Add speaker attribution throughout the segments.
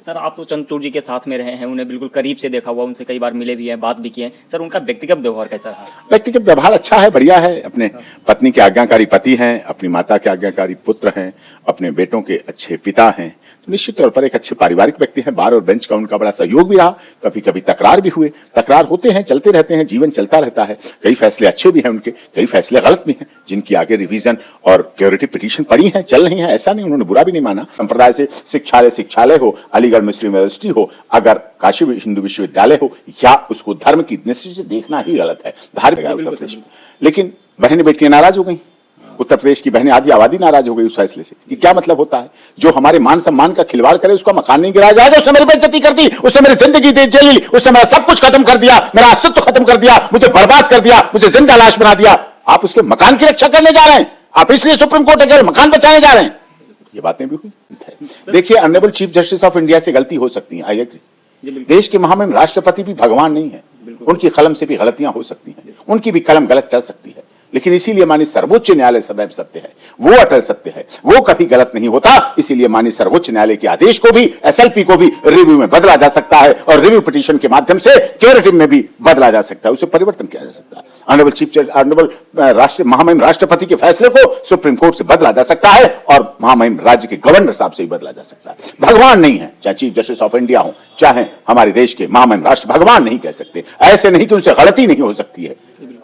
Speaker 1: Sir आप तो चंद्रचूड़ जी के साथ में रहे हैं, उन्हें बिल्कुल करीब से देखा हुआ, उनसे कई बार मिले भी हैं, बात भी की है। सर उनका व्यक्तिगत व्यवहार कैसा रहा?
Speaker 2: व्यक्तिगत व्यवहार अच्छा है, बढ़िया है। अपने पत्नी के आज्ञाकारी पति हैं, अपनी माता के आज्ञाकारी पुत्र हैं, अपने बेटों के अच्छे पिता हैं। तो निश्चित तौर पर एक अच्छे पारिवारिक व्यक्ति हैं। बार और बेंच का उनका बड़ा सहयोग भी रहा। कभी कभी तकरार भी हुए, तकरार होते हैं, चलते रहते हैं, जीवन चलता रहता है। कई फैसले अच्छे भी हैं उनके, कई फैसले गलत भी हैं, जिनकी आगे रिवीजन और क्योरिटिव पिटीशन पड़ी है, चल रही है। ऐसा नहीं, उन्होंने बुरा भी नहीं माना। संप्रदाय से शिक्षालय हो, अलीगढ़ मुस्लिम यूनिवर्सिटी हो, अगर काशी हिंदू विश्वविद्यालय हो, या उसको धर्म की दृष्टि से देखना ही गलत है। धार्मिक उत्तर प्रदेश में, लेकिन बहन बेटियां नाराज हो गई। उत्तर प्रदेश की बहनें, आधी आबादी नाराज हो गई उस फैसले से। कि क्या मतलब होता है? जो हमारे मान सम्मान का खिलवाड़ करे, उसका मकान नहीं गिराया जाएगा। उसने मेरी बेइज्जती कर दी, उसने मेरी जिंदगी जेल ली, उसने मेरा सब कुछ खत्म कर दिया, मेरा अस्तित्व खत्म कर दिया, मुझे बर्बाद कर दिया, मुझे जिंदा लाश बना दिया। आप उसके मकान की रक्षा करने जा रहे हैं? आप इसलिए सुप्रीम कोर्ट के मकान बचाने जा रहे हैं? ये बातें भी हुई। देखिए, honourable chief justice of India से गलती हो सकती है, आई एग्री। देश के महामहिम राष्ट्रपति भी भगवान नहीं है, उनकी कलम से भी गलतियां हो सकती हैं, उनकी भी कलम गलत चल सकती है। लेकिन इसीलिए माननीय सर्वोच्च न्यायालय सदैव सत्य है, वो अटल सत्य है, वो कभी गलत नहीं होता। इसीलिए माननीय सर्वोच्च न्यायालय के आदेश को भी, एसएलपी को भी रिव्यू में बदला जा सकता है, और रिव्यू पिटीशन के माध्यम से क्योरेटिव में भी बदला जा सकता है, उसे परिवर्तन किया जा सकता है। ऑनरेबल चीफ जस्टिस, ऑनरेबल महामहिम राष्ट्रपति के फैसले को सुप्रीम कोर्ट से बदला जा सकता है, और महामहिम राज्य के गवर्नर साहब से भी बदला जा सकता है। भगवान नहीं है, चाहे चीफ जस्टिस ऑफ इंडिया हो, चाहे हमारे देश के महामहिम राष्ट्र, भगवान नहीं कह सकते। ऐसे नहीं कि उनसे गलती नहीं हो सकती है,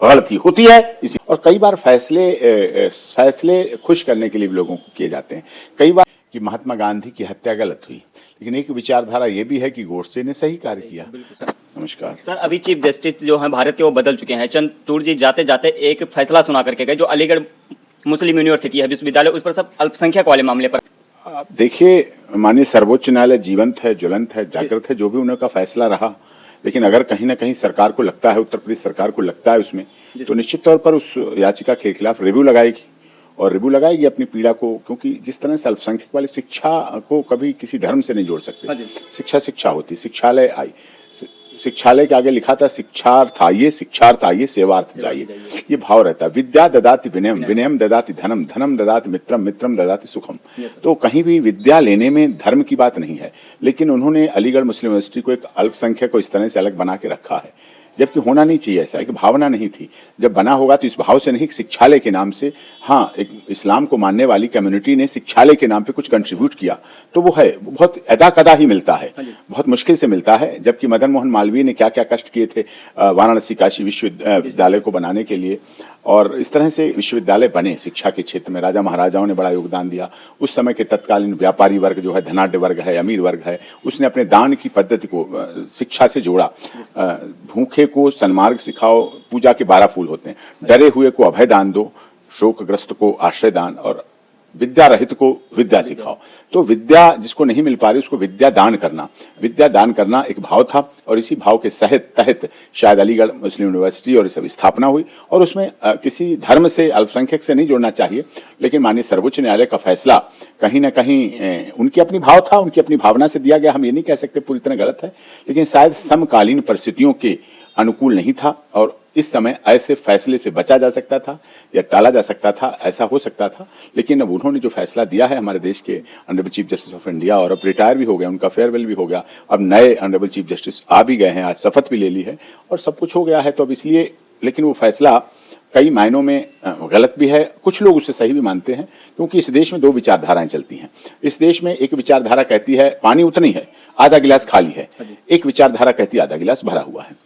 Speaker 2: गलती होती है। इसी और कई बार फैसले खुश करने के लिए भी लोगों को किए जाते हैं। कई बार कि महात्मा गांधी की हत्या गलत हुई, लेकिन एक विचारधारा यह भी है कि गोडसे ने सही कार्य किया। नमस्कार
Speaker 1: सर, अभी चीफ जस्टिस जो हैं भारत के, वो बदल चुके हैं। चंद्रचूड़ जी जाते जाते एक फैसला सुना करके गए, जो अलीगढ़ मुस्लिम यूनिवर्सिटी है, विश्वविद्यालय, उस पर सब अल्पसंख्यक वाले मामले पर।
Speaker 2: आप देखिए, माननीय सर्वोच्च न्यायालय जीवंत है, ज्वलंत है, जागृत है, जो भी उनका फैसला रहा। लेकिन अगर कहीं ना कहीं सरकार को लगता है, उत्तर प्रदेश सरकार को लगता है उसमें, तो निश्चित तौर पर उस याचिका के खिलाफ रिव्यू लगाएगी, और रिव्यू लगाएगी अपनी पीड़ा को। क्योंकि जिस तरह से अल्पसंख्यक वाली शिक्षा को कभी किसी धर्म से नहीं जोड़ सकते। शिक्षा होती, शिक्षालय आई, शिक्षालय के आगे लिखा था शिक्षार्थ आइए सेवार्थ जाइए, ये भाव रहता है। विद्या ददाति विनयम, विनयम ददाति धनम, धनम ददाति मित्रम, मित्रम ददाति सुखम। तो कहीं भी विद्या लेने में धर्म की बात नहीं है। लेकिन उन्होंने अलीगढ़ मुस्लिम यूनिवर्सिटी को एक अल्पसंख्यक को इस तरह से अलग बना के रखा है, जबकि होना नहीं चाहिए ऐसा। एक भावना नहीं थी, जब बना होगा तो इस भाव से नहीं, शिक्षालय के नाम से। हाँ, एक इस्लाम को मानने वाली कम्युनिटी ने शिक्षालय के नाम पे कुछ कंट्रीब्यूट किया, तो वो है, वो बहुत अदा कदा ही मिलता है, बहुत मुश्किल से मिलता है। जबकि मदन मोहन मालवीय ने क्या क्या कष्ट किए थे वाराणसी काशी विश्वविद्यालय को बनाने के लिए, और इस तरह से विश्वविद्यालय बने शिक्षा के क्षेत्र में। राजा महाराजाओं ने बड़ा योगदान दिया। उस समय के तत्कालीन व्यापारी वर्ग जो है, धनाढ्य वर्ग है, अमीर वर्ग है, उसने अपने दान की पद्धति को शिक्षा से जोड़ा। भूखे को सन्मार्ग सिखाओ, पूजा के 12 फूल होते हैं। डरे हुए को अभय दान दो, शोकग्रस्त को आश्रय दान, और विद्या रहित को विद्या सिखाओ। तो विद्या जिसको नहीं मिल पा रही, उसको विद्या दान करना एक भाव था। और इसी भाव के तहत शायद अलीगढ़ मुस्लिम यूनिवर्सिटी और सब स्थापना हुई। और उसमें किसी धर्म से, अल्पसंख्यक से नहीं जोड़ना चाहिए। लेकिन माननीय सर्वोच्च न्यायालय का फैसला कहीं ना कहीं उनकी अपनी भाव था, उनकी अपनी भावना से दिया गया। हम ये नहीं कह सकते पूरी तरह गलत है, लेकिन शायद समकालीन परिस्थितियों के अनुकूल नहीं था, और इस समय ऐसे फैसले से बचा जा सकता था या टाला जा सकता था, ऐसा हो सकता था। लेकिन अब उन्होंने जो फैसला दिया है हमारे देश के honourable chief justice of India, और अब रिटायर भी हो गए, उनका फेयरवेल भी हो गया, अब नए ऑनरेबल चीफ जस्टिस आ भी गए हैं, आज शपथ भी ले ली है, और सब कुछ हो गया है। तो अब इसलिए, लेकिन वो फैसला कई मायनों में गलत भी है, कुछ लोग उसे सही भी मानते हैं। क्योंकि इस देश में दो विचारधाराएं चलती हैं। इस देश में एक विचारधारा कहती है पानी उतनी है, आधा गिलास खाली है। एक विचारधारा कहती है आधा गिलास भरा हुआ है।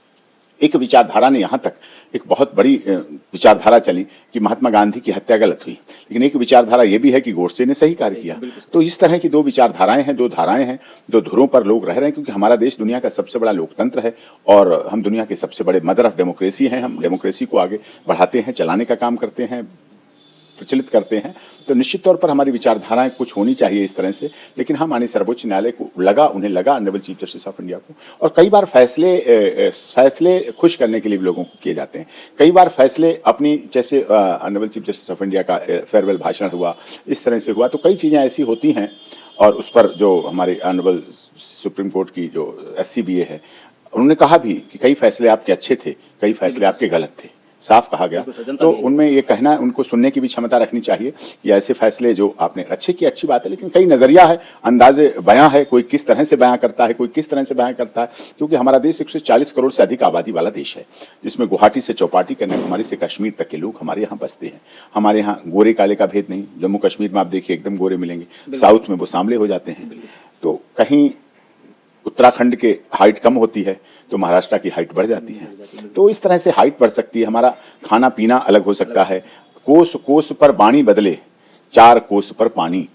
Speaker 2: एक विचारधारा ने यहां तक एक बहुत बड़ी विचारधारा चली कि महात्मा गांधी की हत्या गलत हुई, लेकिन एक विचारधारा यह भी है कि गोडसे ने सही कार्य किया। तो इस तरह की दो विचारधाराएं हैं, दो धाराएं हैं, दो धुरों पर लोग रह रहे हैं। क्योंकि हमारा देश दुनिया का सबसे बड़ा लोकतंत्र है, और हम दुनिया के सबसे बड़े मदर ऑफ डेमोक्रेसी हैं। हम डेमोक्रेसी को आगे बढ़ाते हैं, चलाने का काम करते हैं, प्रचलित करते हैं। तो निश्चित तौर पर हमारी विचारधाराएं कुछ होनी चाहिए इस तरह से। लेकिन हाँ, माननीय सर्वोच्च न्यायालय को उन्हें लगा, honourable chief justice of India को। और कई बार फैसले खुश करने के लिए भी लोगों को किए जाते हैं। कई बार फैसले अपनी, जैसे honourable chief justice of India का फेयरवेल भाषण हुआ, इस तरह से हुआ। तो कई चीजें ऐसी होती हैं, और उस पर जो हमारे ऑनरेबल सुप्रीम कोर्ट की जो SCBA है, उन्होंने कहा भी कि कई फैसले आपके अच्छे थे, कई फैसले आपके गलत थे। साफ कहा गया। तो उनमें ये कहना, उनको सुनने की भी क्षमता रखनी चाहिए कि ऐसे फैसले जो आपने अच्छे किए, अच्छी बात है, लेकिन कई नजरिया है, अंदाजे बयां है, कोई किस तरह से बयां करता है, कोई किस तरह से बयां करता है, क्योंकि हमारा देश 140 करोड़ से अधिक आबादी वाला देश है, जिसमें गुवाहाटी से चौपाटी, कन्याकुमारी से कश्मीर तक के लोग हमारे यहाँ बसते हैं। हमारे यहाँ गोरे काले का भेद नहीं, जम्मू कश्मीर में आप देखिए एकदम गोरे मिलेंगे, साउथ में वो सांवले हो जाते हैं। तो कहीं उत्तराखंड के हाइट कम होती है तो महाराष्ट्र की हाइट बढ़ जाती है। तो इस तरह से हाइट बढ़ सकती है, हमारा खाना पीना अलग हो सकता है। कोस कोस पर बाणी बदले, 4 कोस पर पानी।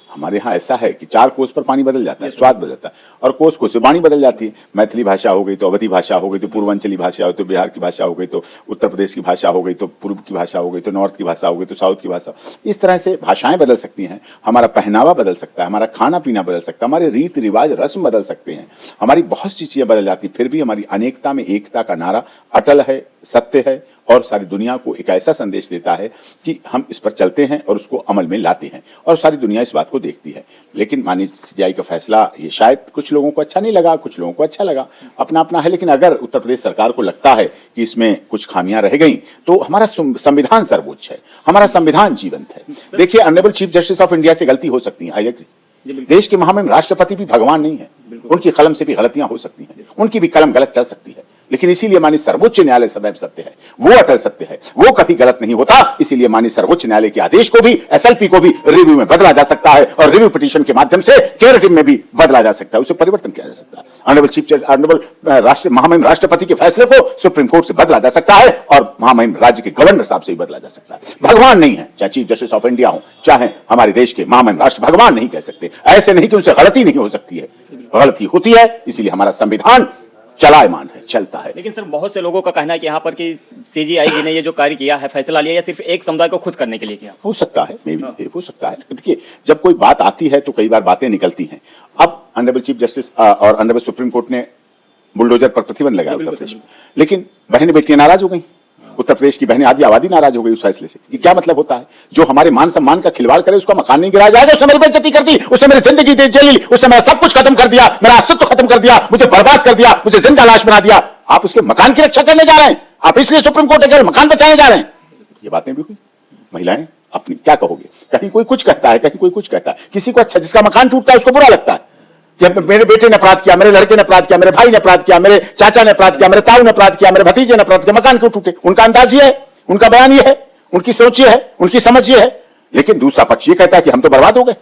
Speaker 2: हमारे यहाँ ऐसा है कि 4 कोस पर पानी बदल जाता है, स्वाद बदलता है, और कोस कोस से वाणी बदल जाती है। मैथिली भाषा हो गई तो अवधी भाषा हो गई, तो पूर्वांचली भाषा हो तो बिहार की भाषा हो गई, तो उत्तर प्रदेश की भाषा हो गई, तो पूर्व की भाषा हो गई, तो नॉर्थ की भाषा हो गई, तो साउथ की भाषा। इस तरह से भाषाएं बदल सकती हैं, हमारा पहनावा बदल सकता है, हमारा खाना पीना बदल सकता है, हमारे रीति रिवाज रस्म बदल सकते हैं, हमारी बहुत सी चीजें बदल जाती। फिर भी हमारी अनेकता में एकता का नारा अटल है, सत्य है, और सारी दुनिया को एक ऐसा संदेश देता है कि हम इस पर चलते हैं और उसको अमल में लाते हैं, और सारी दुनिया इस बात को देखती है। लेकिन माननीय सीजेआई का फैसला ये शायद कुछ लोगों को अच्छा नहीं लगा, कुछ लोगों को अच्छा लगा, अपना अपना है। लेकिन अगर उत्तर प्रदेश सरकार को लगता है कि इसमें कुछ खामियां रह गई, तो हमारा संविधान सर्वोच्च है, हमारा संविधान जीवंत है। देखिए, honourable chief justice of India से गलती हो सकती है, आई एग्री। देश के महामहिम राष्ट्रपति भी भगवान नहीं है, उनकी कलम से भी गलतियां हो सकती हैं, उनकी भी कलम गलत चल सकती है, लेकिन इसीलिए माननीय सर्वोच्च न्यायालय सदैव सत्य है, वो अटल सत्य है, वो कभी गलत नहीं होता। इसीलिए माननीय सर्वोच्च न्यायालय के आदेश को भी, एसएलपी को भी रिव्यू में बदला जा सकता है, और रिव्यू पिटीशन के माध्यम से क्यूरेटिव में भी बदला जा सकता है, उसे परिवर्तन किया जा सकता है। ऑनरेबल चीफ जस्टिस, ऑनरेबल महामहिम राष्ट्रपति के फैसले को सुप्रीम कोर्ट से बदला जा सकता है, और महामहिम राज्य के गवर्नर साहब से भी बदला जा सकता है। भगवान नहीं है, चाहे चीफ जस्टिस ऑफ इंडिया हो, चाहे हमारे देश के महामहिम राष्ट्र, भगवान नहीं कह सकते। ऐसे नहीं कि उनसे गलती नहीं हो सकती है, गलती होती है, इसीलिए हमारा संविधान चलायमान है, चलता है।
Speaker 1: लेकिन सर, बहुत से लोगों का कहना है कि यहाँ पर कि सीजीआई जी ने ये जो कार्य किया है, फैसला लिया, या सिर्फ एक समुदाय को खुश करने के लिए किया।
Speaker 2: हो सकता है, मे बी हो सकता है। देखिए, जब कोई बात आती है तो कई बार बातें निकलती हैं। अब ऑनरेबल चीफ जस्टिस और ऑनरेबल सुप्रीम कोर्ट ने बुलडोजर पर प्रतिबंध लगाया उत्तर प्रदेश में, लेकिन बहनें बेटियां नाराज हो गई, उत्तर प्रदेश की बहनें, आधी आबादी नाराज हो गई उस फैसले से। ये क्या मतलब होता है? जो हमारे मान सम्मान का खिलवाड़ करे, उसका मकान नहीं गिराया जाएगा, उसने मेरी बेइज्जती कर दी, उसने मेरी जिंदगी जेल ली, उसने मेरा सब कुछ खत्म कर दिया, मेरा अस्तित्व खत्म कर दिया, मुझे बर्बाद कर दिया, मुझे जिंदा लाश बना दिया। आप उसके मकान की रक्षा करने जा रहे हैं, आप इसलिए सुप्रीम कोर्ट के मकान बचाने जा रहे हैं। ये बातें भी हुई। महिलाएं अपनी क्या कहोगे? कहीं कोई कुछ कहता है, कहीं कोई कुछ कहता है। किसी को अच्छा, जिसका मकान टूटता है उसको बुरा लगता है कि मेरे बेटे ने अपराध किया, मेरे लड़के ने अपराध किया, मेरे भाई ने अपराध किया, मेरे चाचा ने अपराध किया, मेरे ताऊ ने अपराध किया, मेरे भतीजे ने अपराध किया, मकान क्यों टूटे? उनका अंदाज ये है, उनका बयान ये है, उनकी सोच ये है, उनकी समझ ये है। लेकिन दूसरा पक्ष ये कहता है कि हम तो बर्बाद हो गए।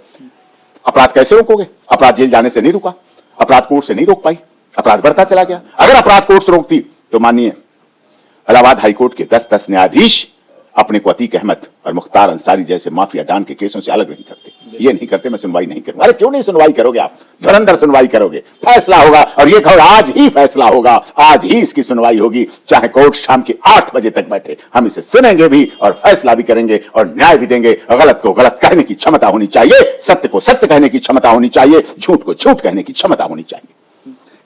Speaker 2: अपराध कैसे रोकोगे? अपराध जेल जाने से नहीं रुका, अपराध कोर्ट से नहीं रोक पाई, अपराध बढ़ता चला गया। अगर अपराध कोर्ट से रोकती तो माननीय इलाहाबाद हाईकोर्ट के 10-10 न्यायाधीश अपने को अतीक अहमद और मुख्तार अंसारी जैसे माफिया डान के केसों से अलग नहीं करते। ये नहीं करते, मैं सुनवाई नहीं करूंगा। अरे क्यों नहीं सुनवाई करोगे? आप धुरंधर सुनवाई करोगे, फैसला होगा, और ये खबर आज ही फैसला होगा, आज ही इसकी सुनवाई होगी, चाहे कोर्ट शाम के 8 बजे तक बैठे। हम इसे सुनेंगे भी और फैसला भी करेंगे और न्याय भी देंगे। गलत को गलत कहने की क्षमता होनी चाहिए, सत्य को सत्य कहने की क्षमता होनी चाहिए, झूठ को झूठ कहने की क्षमता होनी चाहिए।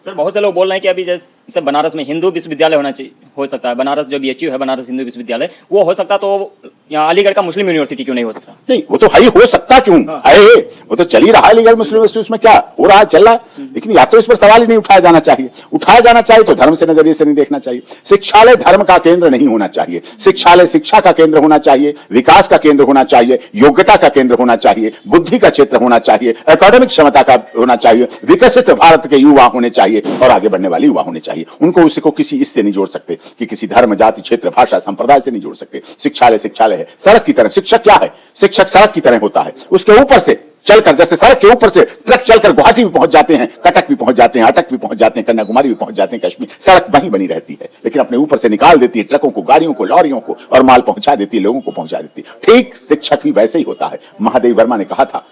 Speaker 1: सर, बहुत से लोग बोल रहे हैं कि अभी जैसे बनारस में हिंदू विश्वविद्यालय होना चाहिए, हो सकता है बनारस जो बीएचयू है, बनारस हिंदू विश्वविद्यालय, वो हो सकता, तो यहाँ अलीगढ़ का मुस्लिम यूनिवर्सिटी क्यों नहीं हो सकता?
Speaker 2: नहीं, वो तो है, हो सकता क्यों है, वो तो चल ही रहा है अलीगढ़ मुस्लिम यूनिवर्सिटी, उसमें क्या हो रहा है, चल रहा है। लेकिन या तो इस पर सवाल ही नहीं उठाया जाना चाहिए। उठाया जाना चाहिए तो धर्म से नजरिए से नहीं देखना चाहिए। शिक्षालय धर्म का केंद्र नहीं होना चाहिए, शिक्षालय शिक्षा का केंद्र होना चाहिए, विकास का केंद्र होना चाहिए, योग्यता का केंद्र होना चाहिए, बुद्धि का क्षेत्र होना चाहिए, एकेडमिक क्षमता का होना चाहिए, विकसित भारत के युवा होने चाहिए और आगे बढ़ने वाले युवा होने चाहिए। उनको उसको किसी इससे नहीं जोड़ सकते कि किसी धर्म, जाति, क्षेत्र, भाषा, संप्रदाय से नहीं जोड़ सकते। शिक्षालय शिक्षालय है, सड़क की तरह। शिक्षक क्या है? शिक्षक सड़क की तरह होता है, उसके ऊपर से चलकर, जैसे सड़क के ऊपर से ट्रक चलकर गुवाहाटी भी पहुंच जाते हैं, कटक भी पहुंच जाते हैं, अटक भी पहुंच जाते हैं, कन्याकुमारी भी पहुंच जाते हैं, कश्मीर, सड़क वहीं बनी रहती है, लेकिन अपने ऊपर से निकाल देती है ट्रकों को, गाड़ियों को, लॉरियों को, और माल पहुंचा देती है, लोगों को पहुंचा देती है। ठीक शिक्षक भी वैसे ही होता है। महादेव वर्मा ने कहा था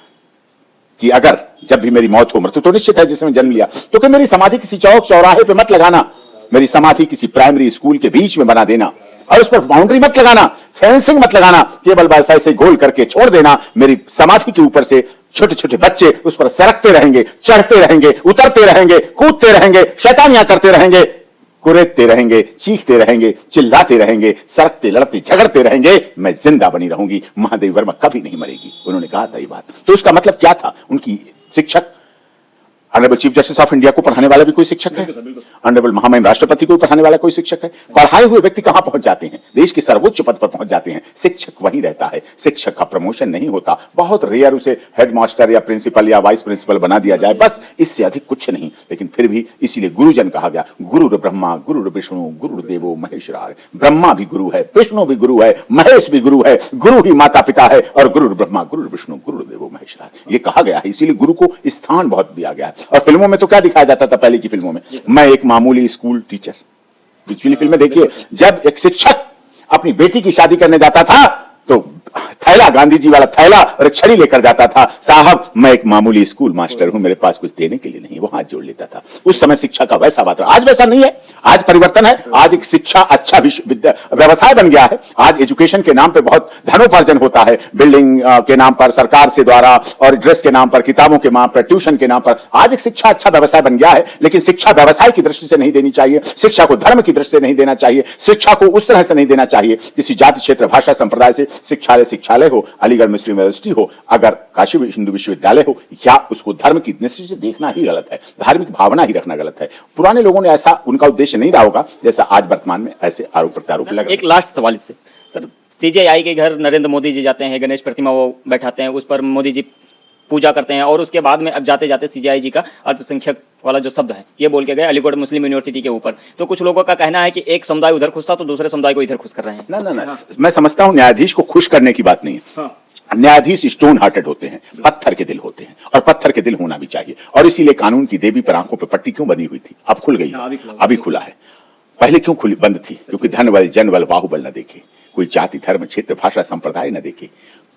Speaker 2: कि अगर जब भी मेरी मौत हो, मृत्यु तो निश्चित है जिसमें जन्म लिया, तो कि मेरी समाधि किसी चौक चौराहे पे मत लगाना, मेरी समाधि किसी प्राइमरी स्कूल के बीच में बना देना, और उस पर बाउंड्री मत लगाना, फेंसिंग मत लगाना, केवल बस ऐसे गोल करके छोड़ देना। मेरी समाधि के ऊपर से छोटे छोटे बच्चे उस पर सरकते रहेंगे, चढ़ते रहेंगे, उतरते रहेंगे, कूदते रहेंगे, शैतानियां करते रहेंगे, कुरेदते रहेंगे, चीखते रहेंगे, चिल्लाते रहेंगे, सड़कते, लड़ते, झगड़ते रहेंगे, मैं जिंदा बनी रहूंगी। महादेव वर्मा कभी नहीं मरेगी, उन्होंने कहा था ये बात। तो उसका मतलब क्या था? उनकी शिक्षक honourable chief justice of India को पढ़ाने वाला भी कोई शिक्षक है, ऑनरेबल महामहिम राष्ट्रपति को पढ़ाने वाला कोई शिक्षक है। पढ़ाए हुए व्यक्ति कहां पहुंच जाते हैं? देश के सर्वोच्च पद पर पहुंच जाते हैं। शिक्षक वहीं रहता है, शिक्षक का प्रमोशन नहीं होता। बहुत रेयर उसे हेडमास्टर या प्रिंसिपल या वाइस प्रिंसिपल बना दिया जाए, बस इससे अधिक कुछ नहीं। लेकिन फिर भी इसीलिए गुरुजन कहा गया। गुरुर ब्रह्मा गुरुर विष्णु गुरुदेवो महेश्वराय। ब्रह्मा भी गुरु है, विष्णु भी गुरु है, महेश भी गुरु है, गुरु ही माता पिता है, और गुरुर ब्रह्मा गुरुर विष्णु गुरुदेवो महेश्वराय ये कहा गया है। इसीलिए गुरु को स्थान बहुत दिया गया है। और फिल्मों में तो क्या दिखाया जाता था पहले की फिल्मों में? मैं एक मामूली स्कूल टीचर। पिछली फिल्म में देखिए, जब एक शिक्षक अपनी बेटी की शादी करने जाता था तो थैला, गांधी जी वाला थैला और एक छड़ी लेकर जाता था। साहब मैं एक मामूली स्कूल मास्टर हूं, मेरे पास कुछ देने के लिए नहीं। वो हाथ जोड़ लेता था। उस समय शिक्षा का वैसा बात। आज वैसा नहीं है, आज परिवर्तन है। आज एक शिक्षा अच्छा व्यवसाय बन गया है। आज एजुकेशन के नाम पे बहुत धनोपार्जन होता है, बिल्डिंग के नाम पर, सरकार से द्वारा, और ड्रेस के नाम पर, किताबों के नाम पर, ट्यूशन के नाम पर। आज एक शिक्षा अच्छा व्यवसाय बन गया है। लेकिन शिक्षा व्यवसाय की दृष्टि से नहीं देनी चाहिए, शिक्षा को धर्म की दृष्टि से नहीं देना चाहिए, शिक्षा को उस तरह से नहीं देना चाहिए किसी जाति क्षेत्र भाषा संप्रदाय से। शिक्षालय हो, अलीगढ़ मुस्लिम यूनिवर्सिटी हो, अगर काशी हिंदू विश्वविद्यालय हो, या उसको धर्म की दृष्टि से देखना ही गलत है, धार्मिक भावना ही रखना गलत है। पुराने लोगों ने ऐसा, उनका उद्देश्य नहीं रहा होगा जैसा आज वर्तमान में ऐसे आरोप प्रत्यारोप लग रहे हैं।
Speaker 1: एक लास्ट सवाल इससे सर, सीजेआई के घर नरेंद्र मोदी जी जाते हैं, गणेश प्रतिमा वो बैठाते हैं, उस पर मोदी जी पूजा करते हैं, और उसके बाद में अब जाते जाते सीजेआई जी का अल्पसंख्यक वाला जो शब्द है ये बोल के गए अलीगढ़ मुस्लिम यूनिवर्सिटी के ऊपर। तो कुछ लोगों का कहना है कि एक समुदाय उधर खुश था तो दूसरे समुदाय को इधर खुश कर रहे हैं।
Speaker 2: ना, मैं समझता हूं न्यायाधीश को खुश करने की बात नहीं है। न्यायाधीश स्टोन हार्टेड होते हैं, पत्थर के दिल होते हैं, और पत्थर के दिल होना भी चाहिए। और इसीलिए कानून की देवी पर आंखों पर पट्टी क्यों बंधी हुई थी? अब खुल गई है, अभी खुला है। पहले क्यों खुली बंद थी? क्योंकि धनबल जनबल बाहुबल न देखे, कोई जाति धर्म क्षेत्र भाषा संप्रदाय न देखे।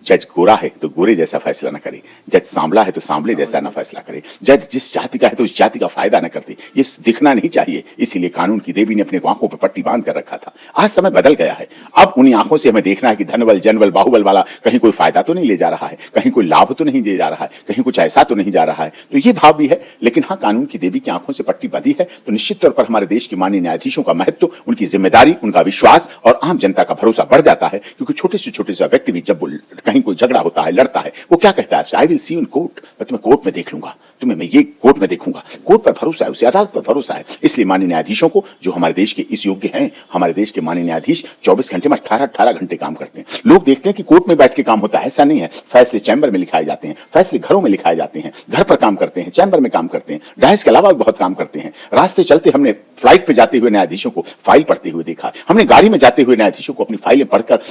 Speaker 2: जज गोरा है तो गोरे जैसा फैसला न करे, जज सांवला है तो सांवले जैसा न फैसला करे, जज जिस जाति का है तो उस जाति का फायदा न करते। ये दिखना नहीं चाहिए। इसीलिए कानून की देवी ने अपने आंखों पर पट्टी बांध कर रखा था। आज समय बदल गया है। अब उन्हीं आंखों से हमें देखना है कि धनबल जनबल बाहुबल वाला कहीं कोई फायदा तो नहीं ले जा रहा है, कहीं कोई लाभ तो नहीं दे जा रहा है, कहीं कुछ ऐसा तो नहीं जा रहा है। तो ये भाव भी है। लेकिन हाँ, कानून की देवी की आंखों से पट्टी बंधी है तो निश्चित तौर पर हमारे देश के माननीय न्यायाधीशों का महत्व, उनकी जिम्मेदारी, उनका विश्वास और आम जनता का भरोसा बढ़ जाता है। क्योंकि छोटे से व्यक्ति भी जब कहीं कोई झगड़ा होता है, लड़ता है, वो क्या कहता है? I will see you in court. मैं तुम्हें कोर्ट में देख लूंगा, तुम्हें मैं ये कोर्ट में देखूंगा। कोर्ट पर भरोसा है, उसे अदालत पर भरोसा है। इसलिए माननीय न्यायाधीशों को, जो हमारे देश के इस योग्य हैं, हमारे देश के माननीय न्यायाधीश 24 घंटे में 18 घंटे काम करते हैं। लोग देखते हैं कि कोर्ट में बैठ के काम होता है, ऐसा नहीं है। फैसले चैम्बर में लिखाए जाते हैं, फैसले घरों में लिखाए जाते हैं, घर पर काम करते हैं, चैम्बर में काम करते हैं, डायस के अलावा भी बहुत काम करते हैं। रास्ते चलते हमने फ्लाइट पे जाते हुए न्यायाधीशों को फाइल पढ़ते हुए देखा है, हमने गाड़ी में जाते हुए न्यायाधीशों को अपनी फाइलें पढ़कर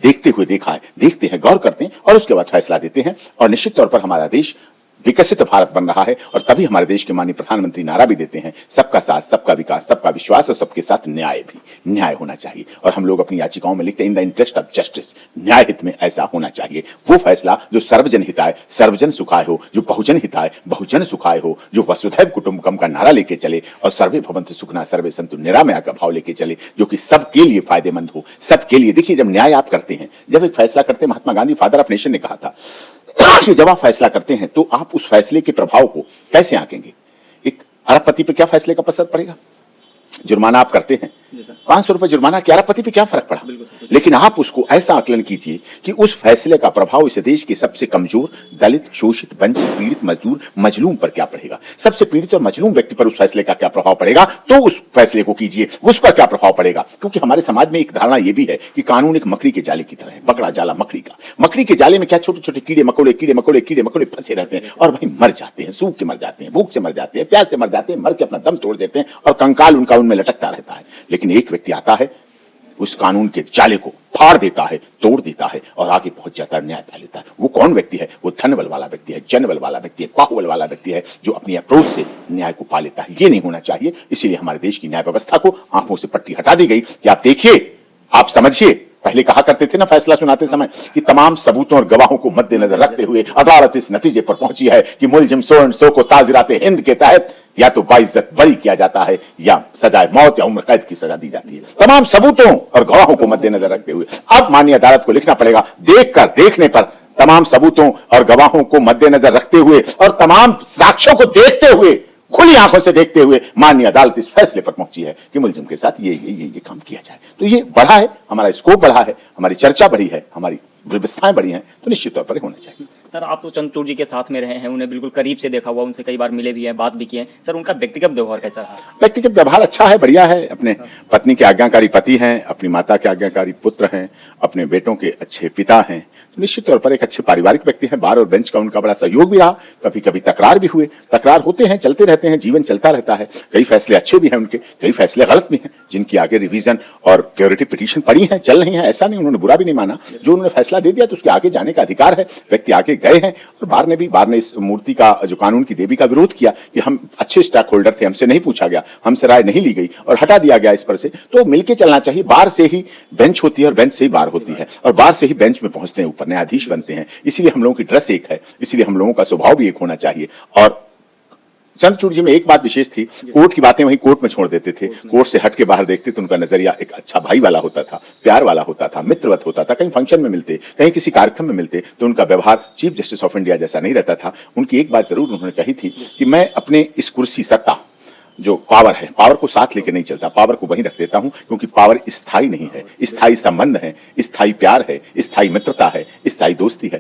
Speaker 2: देखते हुए देखा है, देखते हैं, गौर करते हैं और उसके बाद फैसला देते हैं। और निश्चित तौर पर हमारा देश विकसित भारत बन रहा है। और तभी हमारे देश के माननीय प्रधानमंत्री नारा भी देते हैं, सबका साथ, सबका विकास, सबका विश्वास और सबके साथ न्याय भी। न्याय होना चाहिए। और हम लोग अपनी याचिकाओं में लिखते हैं, in the interest of justice, न्याय हित में ऐसा होना चाहिए। वो फैसला जो सर्वजन हिताय, सर्वजन सुखाय हो, जो बहुजन हिताय, बहुजन सुखाय हो, जो वसुधैव कुटुंबकम का नारा लेके चले और सर्वे भवन्तु सुखिनः सर्वे सन्तु निरामया का भाव लेके चले, जो कि सबके लिए फायदेमंद हो, सबके लिए। देखिए, जब न्याय आप करते हैं, जब एक फैसला करते हैं, Mahatma Gandhi father of nation ने कहा था कि जब आप फैसला करते हैं तो आप उस फैसले के प्रभाव को कैसे आंकेंगे? एक अरबपति पे क्या फैसले का असर पड़ेगा? जुर्माना आप करते हैं, 500 रुपए जुर्माना, कि अरबपति पे क्या फर्क पड़ा? लेकिन आप उसको ऐसा आकलन कीजिए कि उस फैसले का प्रभाव इस देश के सबसे कमजोर, दलित, शोषित, वंचित, पीड़ित, मजदूर, मजलूम पर क्या पड़ेगा? सबसे पीड़ित और मजलूम व्यक्ति पर उस फैसले का क्या प्रभाव पड़ेगा? तो उस फैसले को कीजिए, उस पर क्या प्रभाव पड़ेगा। क्योंकि हमारे समाज में एक धारणा यह भी है कि कानून एक मकड़ी के जाले की तरह है, पकड़ा जाला मकड़ी का। मकड़ी के जाले में क्या छोटे छोटे कीड़े मकोड़े फंसे रहते हैं और वहीं मर जाते हैं, सूख के मर जाते हैं, भूख से मर जाते हैं, प्यास से मर जाते हैं, मर के अपना दम तोड़ देते हैं और कंकाल उनका उनमें लटकता रहता है। लेकिन एक व्यक्ति आता है, उस कानून के जाले को फाड़ देता है, तोड़ देता है और आगे पहुंच जाता है, न्याय पा लेता है। वो कौन व्यक्ति है? वो धनबल वाला व्यक्ति है, जनबल वाला व्यक्ति है, बाहुबल वाला व्यक्ति है, जो अपनी अप्रोच से न्याय को पा लेता है। ये नहीं होना चाहिए। इसीलिए हमारे देश की न्याय व्यवस्था को आंखों से पट्टी हटा दी गई कि आप देखिए, आप समझिए। पहले कहा करते थे ना फैसला सुनाते समय कि तमाम सबूतों और गवाहों को मद्देनजर रखते हुए अदालत इस नतीजे पर पहुंची है कि मुलजिम सो एंड सो को ताज़िराते हिंद के तहत या तो बाइज्जत बरी किया जाता है या सजाए मौत या उम्र कैद की सजा दी जाती है। तमाम सबूतों और गवाहों को मद्देनजर रखते हुए अब माननीय अदालत को लिखना पड़ेगा, देखने पर तमाम सबूतों और गवाहों को मद्देनजर रखते हुए और तमाम साक्ष्यों को देखते हुए, खुली आंखों से देखते हुए माननीय अदालत इस फैसले पर पहुंची है कि मुलजिम के साथ ये काम किया जाए। तो ये बढ़ा है, हमारा स्कोप बढ़ा है, हमारी चर्चा बढ़ी है, हमारी व्यवस्थाएं बढ़ी हैं तो निश्चित तौर पर होना चाहिए।
Speaker 1: सर, आप तो चंद्रचूड़ जी के साथ में रहे हैं, उन्हें बिल्कुल करीब से देखा हुआ, उनसे कई बार मिले भी हैं, बात भी की है। सर, उनका व्यक्तिगत व्यवहार कैसा रहा?
Speaker 2: व्यक्तिगत व्यवहार अच्छा है, बढ़िया है। अपने पत्नी के आज्ञाकारी पति हैं, अपनी माता के आज्ञाकारी पुत्र हैं, अपने बेटों के अच्छे पिता हैं, तो निश्चित तौर पर एक अच्छे पारिवारिक व्यक्ति हैं। बार और बेंच का उनका बड़ा सहयोग भी रहा, कभी कभी तकरार भी हुए, तकरार होते हैं, चलते रहते हैं, जीवन चलता रहता है। कई फैसले अच्छे भी हैं उनके, कई फैसले गलत भी हैं, जिनकी आगे रिवीजन और क्योरिटी पिटीशन पड़ी है, चल रही है। ऐसा नहीं, उन्होंने बुरा भी नहीं माना, जो उन्होंने फैसला दे दिया तो उसके आगे जाने का अधिकार है। व्यक्ति आगे गए हैं और बार ने इस मूर्ति का, जो कानून की देवी का विरोध किया कि हम अच्छे स्टॉक होल्डर थे, हमसे नहीं पूछा गया, हमसे राय नहीं ली गई और हटा दिया गया इस पर से। तो मिलके चलना चाहिए। बार से ही बेंच होती है और बेंच से ही बार होती है और बार से ही बेंच में पहुंचते हैं, ऊपर न्यायाधीश बनते हैं। इसीलिए हम लोगों की ड्रेस एक है, इसीलिए हम लोगों का स्वभाव भी एक होना चाहिए। और चंद्रचूड़ जी में एक बात विशेष थी, कोर्ट की बातें वहीं कोर्ट में छोड़ देते थे, कोर्ट से हट के बाहर देखते तो उनका नजरिया एक अच्छा भाई वाला होता था, प्यार वाला होता था, मित्रवत होता था। कहीं फंक्शन में मिलते, कहीं किसी कार्यक्रम में मिलते तो उनका व्यवहार चीफ जस्टिस ऑफ इंडिया जैसा नहीं रहता था। उनकी एक बात जरूर उन्होंने कही थी कि मैं अपने इस कुर्सी, सत्ता, जो पावर है, पावर को साथ लेके नहीं चलता, पावर को वहीं रख देता हूं, क्योंकि पावर स्थायी नहीं है, स्थायी संबंध है, स्थायी प्यार है, स्थायी मित्रता है, स्थायी दोस्ती है।